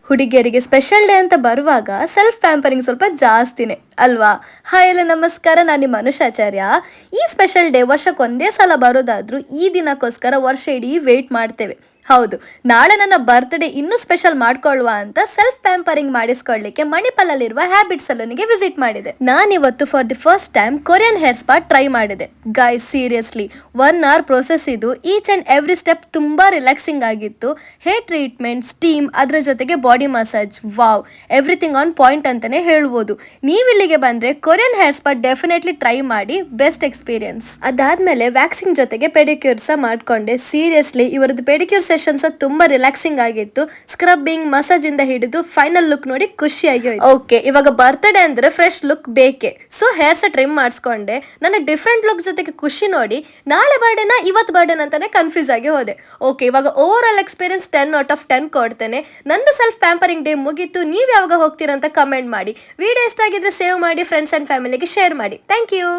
ಹುಡುಗಿಯರಿಗೆ special day ಅಂತ ಬರುವಾಗ ಸೆಲ್ಫ್ ಪ್ಯಾಂಪರಿಂಗ್ ಸ್ವಲ್ಪ ಜಾಸ್ತಿನೇ ಅಲ್ವಾ? ಹಾಯ್ ಎಲ್ಲ ನಮಸ್ಕಾರ, ನಾನು ನಿಮ್ಮ ಅನುಷಾಚಾರ್ಯ. ಈ ಸ್ಪೆಷಲ್ ಡೇ ವರ್ಷಕ್ಕೆ ಒಂದೇ ಸಲ ಬರೋದಾದ್ರೂ ಈ ದಿನಕ್ಕೋಸ್ಕರ ವರ್ಷ ಇಡೀ ವೇಟ್ ಮಾಡ್ತೇವೆ. ಹೌದು, ನಾಳೆ ನನ್ನ ಬರ್ತ್ಡೇ ಇನ್ನೂ ಸ್ಪೆಷಲ್ ಮಾಡ್ಕೊಳ್ಳುವ ಅಂತ ಸೆಲ್ಫ್ ಪ್ಯಾಂಪರಿಂಗ್ ಮಾಡಿಸ್ಕೊಳ್ಳಿಕ್ಕೆ ಮಣಿಪಾಲಲ್ಲಿರುವ ಹ್ಯಾಬಿಟ್ ಸಲೂನಿಗೆ ವಿಸಿಟ್ ಮಾಡಿದೆ. ನಾನಿವತ್ತು for the first time Korean hair spa try ಮಾಡಿದೆ. ಗೈಸ್, ಸೀರಿಯಸ್ಲಿ 1 hour ಪ್ರೊಸೆಸ್ ಇದು. ಈಚ್ ಆ್ಯಂಡ್ ಎವ್ರಿ ಸ್ಟೆಪ್ ತುಂಬ ರಿಲ್ಯಾಕ್ಸಿಂಗ್ ಆಗಿತ್ತು. ಹೇರ್ ಟ್ರೀಟ್ಮೆಂಟ್, ಸ್ಟೀಮ್, ಅದರ ಜೊತೆಗೆ body massage, wow, everything on point ಅಂತಲೇ ಹೇಳ್ಬೋದು. ನೀವಿಲ್ಲಿಗೆ ಬಂದರೆ Korean hair spa definitely try ಮಾಡಿ, ಬೆಸ್ಟ್ ಎಕ್ಸ್ಪೀರಿಯನ್ಸ್. ಅದಾದಮೇಲೆ ವ್ಯಾಕ್ಸಿಂಗ್ ಜೊತೆಗೆ ಪೆಡಿಕ್ಯೂರ್ ಸಹ ಮಾಡಿಕೊಂಡೆ. ಸೀರಿಯಸ್ಲಿ ಇವರದ್ದು ಪೆಡಿಕ್ಯೂರ್ ಸೆಷನ್ಸ್ ತುಂಬಾ ರಿಲ್ಯಾಕ್ಸಿಂಗ್ ಆಗಿತ್ತು. ಸ್ಕ್ರಬ್ಬಿಂಗ್, ಮಸಾಜ್ ಇಂದ ಹಿಡಿದು ಫೈನಲ್ ಲುಕ್ ನೋಡಿ ಖುಷಿಯಾಗಿ ಹೋಯ್ತು. ಓಕೆ, ಇವಾಗ ಬರ್ತ್ಡೇ ಅಂದ್ರೆ ಫ್ರೆಶ್ ಲುಕ್ ಬೇಕೆ. ಸೊ ಹೇರ್ ಸಹ ಟ್ರಿಮ್ ಮಾಡಿಸ್ಕೊಂಡೆ. ನನ್ನ ಡಿಫ್ರೆಂಟ್ ಲುಕ್ ಜೊತೆಗೆ ಖುಷಿ ನೋಡಿ ನಾಳೆ ಬರ್ಡೇನಾ ಇವತ್ತು ಬರ್ಡೇನ ಅಂತಾನೆ ಕನ್ಫ್ಯೂಸ್ ಆಗಿ ಹೋದೆ. ಓಕೆ, ಇವಾಗ ಓವರ್ ಆಲ್ ಎಕ್ಸ್ಪೀರಿಯನ್ಸ್ 10/10 ಕೊಡ್ತೇನೆ. ನಂದು ಸೆಲ್ಫ್ ಪ್ಯಾಂಪರಿಂಗ್ ಡೇ ಮುಗೀತು. ನೀವು ಯಾವಾಗ ಹೋಗ್ತೀರಾ ಅಂತ ಕಮೆಂಟ್ ಮಾಡಿ. ವಿಡಿಯೋ ಇಷ್ಟ ಆಗಿದ್ರೆ ಸೇವ್ ಮಾಡಿ, ಫ್ರೆಂಡ್ಸ್ ಅಂಡ್ ಫ್ಯಾಮಿಲಿಗೆ ಶೇರ್ ಮಾಡಿ. Thank you.